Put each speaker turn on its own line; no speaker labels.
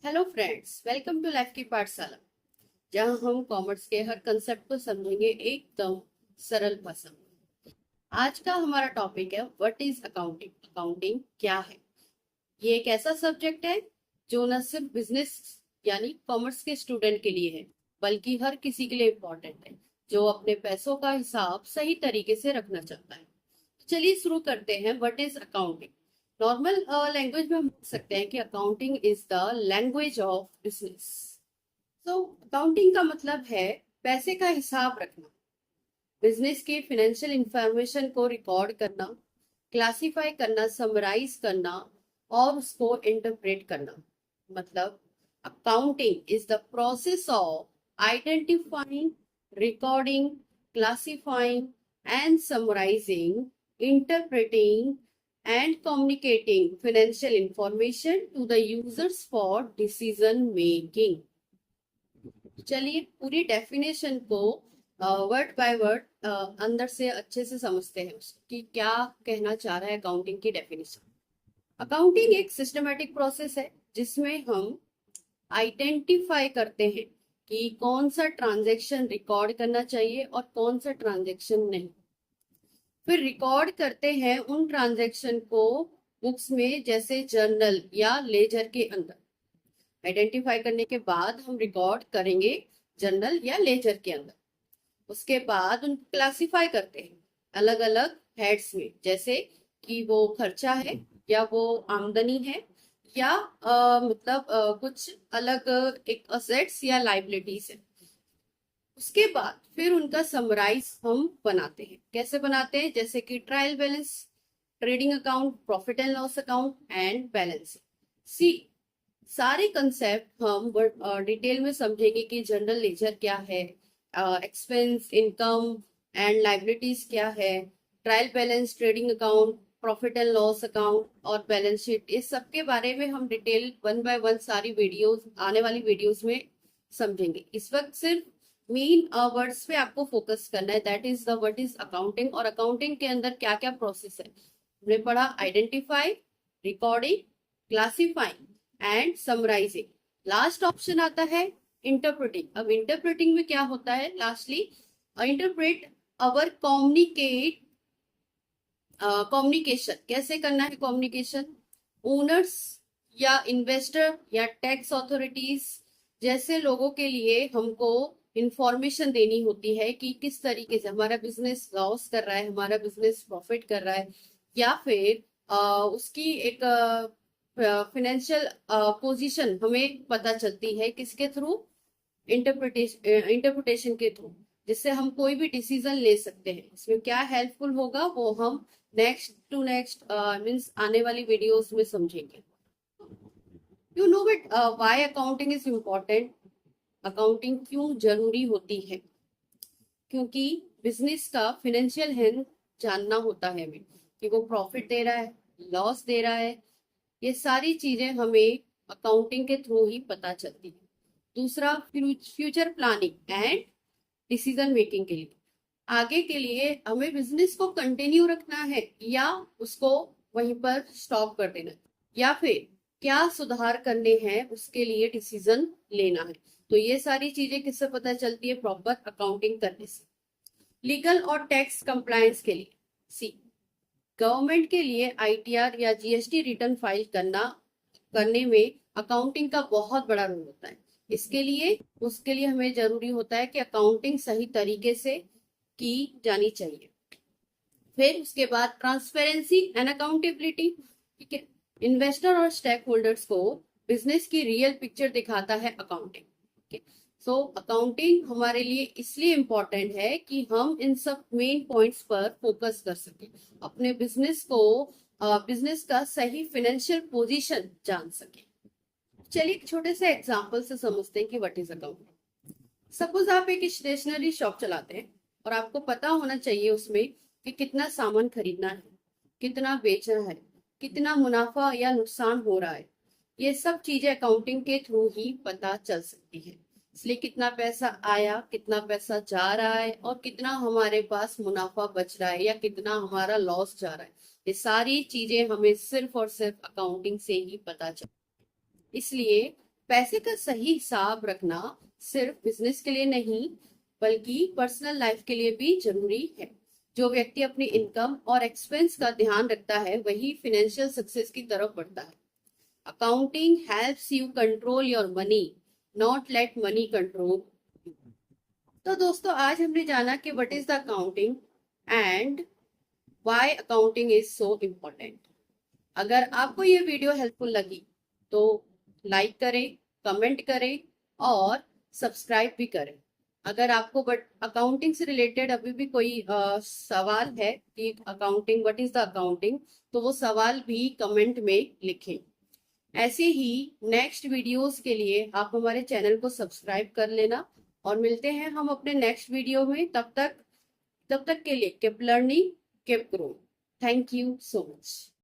Hello friends, welcome to life की पाठशाला, जहां हम कॉमर्स के हर कंसेप्ट को समझेंगे एकदम सरल भाषा में। आज का हमारा टॉपिक है व्हाट इज अकाउंटिंग। अकाउंटिंग क्या है? ये एक ऐसा सब्जेक्ट है जो न सिर्फ बिजनेस यानी कॉमर्स के स्टूडेंट के लिए है, बल्कि हर किसी के लिए इम्पोर्टेंट है जो अपने पैसों का हिसाब सही तरीके से रखना चाहता है। चलिए शुरू करते हैं। What is accounting? Normal language में हम बोल सकते हैं कि accounting is the language of business. तो अकाउंटिंग का मतलब है पैसे का हिसाब रखना, बिजनेस की फाइनेंशियल इंफॉर्मेशन को रिकॉर्ड करना, क्लासिफाई करना, समराइज करना और उसको इंटरप्रेट करना। मतलब accounting is the process of identifying, recording, classifying and summarising, interpreting and communicating financial information to the users for decision making। चलिए पूरी डेफिनेशन को वर्ड बाय वर्ड अंदर से अच्छे से समझते हैं कि क्या कहना चाह रहा है अकाउंटिंग की डेफिनेशन। अकाउंटिंग एक सिस्टमेटिक प्रोसेस है जिसमें हम आइडेंटिफाई करते हैं कि कौन सा ट्रांजैक्शन रिकॉर्ड करना चाहिए और कौन सा ट्रांजैक्शन नहीं। फिर रिकॉर्ड करते हैं उन ट्रांजैक्शन को बुक्स में, जैसे जर्नल या लेजर के अंदर। आइडेंटिफाई करने के बाद हम रिकॉर्ड करेंगे जर्नल या लेजर के अंदर। उसके बाद उनको क्लासिफाई करते हैं अलग अलग हेड्स में, जैसे कि वो खर्चा है या वो आमदनी है या कुछ अलग एक असेट्स या लाइबिलिटीज है। उसके बाद फिर उनका समराइज हम बनाते हैं। कैसे बनाते हैं? जैसे कि trial balance, trading account, profit and loss account and balance sheet. सारे कंसेप्ट हम डिटेल में समझेंगे कि जनरल लेजर क्या है, एक्सपेंस, इनकम एंड लाइबिलिटीज क्या है, trial balance, trading account, profit and loss account और बैलेंस शीट। इस सब के बारे में हम डिटेल वन बाय वन सारी वीडियोस आने वाली वीडियोस में समझेंगे। इस वक्त सिर्फ मेन वर्ड्स पे आपको फोकस करना है, that is the what is accounting. और अकाउंटिंग के अंदर क्या क्या प्रोसेस है हमने पढ़ा। Identify, recording, classifying and summarising. Last option आता है इंटरप्रेटिंग। अब इंटरप्रेटिंग में क्या होता है? Lastly interpret our communication. कैसे करना है कम्युनिकेशन? ओनर्स या इन्वेस्टर या टैक्स अथॉरिटीज जैसे लोगों के लिए हमको इंफॉर्मेशन देनी होती है कि किस तरीके से हमारा बिजनेस लॉस कर रहा है, हमारा बिजनेस प्रॉफिट कर रहा है, या फिर उसकी एक फाइनेंशियल पोजीशन हमें पता चलती है किसके थ्रू? इंटरप्रिटेशन के थ्रू, जिससे हम कोई भी डिसीजन ले सकते हैं। इसमें क्या हेल्पफुल होगा वो हम नेक्स्ट टू नेक्स्ट मीन्स आने वाली वीडियोस में समझेंगे। You know but why accounting is important? Accounting क्यों जरूरी होती है? क्योंकि बिजनेस का फाइनेंशियल हेल्थ जानना होता है हमें कि वो प्रॉफिट दे रहा है, लॉस दे रहा है। ये सारी चीजें हमें अकाउंटिंग के थ्रू ही पता चलती है। दूसरा, future planning and decision making के लिए, आगे के लिए हमें बिजनेस को कंटिन्यू रखना है या उसको वहीं पर स्टॉप कर देना है, या फिर क्या सुधार करने हैं उसके लिए डिसीजन लेना है। तो ये सारी चीजें किससे पता चलती है? प्रॉपर अकाउंटिंग करने से। लीगल और टैक्स कंप्लायंस के लिए, सी, गवर्नमेंट के लिए आईटीआर या जीएसटी रिटर्न फाइल करने में अकाउंटिंग का बहुत बड़ा रोल होता है। उसके लिए हमें जरूरी होता है कि अकाउंटिंग सही तरीके से की जानी चाहिए। फिर उसके बाद ट्रांसपेरेंसी एंड अकाउंटेबिलिटी, ठीक है। इन्वेस्टर और स्टेक होल्डर्स को बिजनेस की रियल पिक्चर दिखाता है अकाउंटिंग। सो अकाउंटिंग हमारे लिए इसलिए इम्पोर्टेंट है कि हम इन सब मेन पॉइंट्स पर फोकस कर सके, अपने बिजनेस का सही फाइनेंशियल पोजीशन जान सके। चलिए एक छोटे से एग्जांपल से समझते हैं कि व्हाट इज अकाउंटिंग। सपोज आप एक स्टेशनरी शॉप चलाते हैं और आपको पता होना चाहिए उसमें कि कितना सामान खरीदना है, कितना बेचना है, कितना मुनाफा या नुकसान हो रहा है। ये सब चीजें अकाउंटिंग के थ्रू ही पता चल सकती है। इसलिए कितना पैसा आया, कितना पैसा जा रहा है और कितना हमारे पास मुनाफा बच रहा है या कितना हमारा लॉस जा रहा है, ये सारी चीजें हमें सिर्फ और सिर्फ अकाउंटिंग से ही पता चल। इसलिए पैसे का सही हिसाब रखना सिर्फ बिजनेस के लिए नहीं बल्कि पर्सनल लाइफ के लिए भी जरूरी है। जो व्यक्ति अपनी इनकम और एक्सपेंस का ध्यान रखता है वही फाइनेंशियल सक्सेस की तरफ बढ़ता है। Accounting helps you control your money, not let money control. तो दोस्तों आज हमने जाना कि what is the accounting and why accounting is so important. अगर आपको ये वीडियो हेल्पफुल लगी तो लाइक करें, कमेंट करें और सब्सक्राइब भी करें। अगर आपको बट अकाउंटिंग से रिलेटेड अभी भी कोई सवाल है कि accounting what is the accounting, तो वो सवाल भी कमेंट में लिखें। ऐसे ही नेक्स्ट वीडियोस के लिए आप हमारे चैनल को सब्सक्राइब कर लेना और मिलते हैं हम अपने नेक्स्ट वीडियो में। तब तक के लिए keep learning, keep growing. Thank you so much.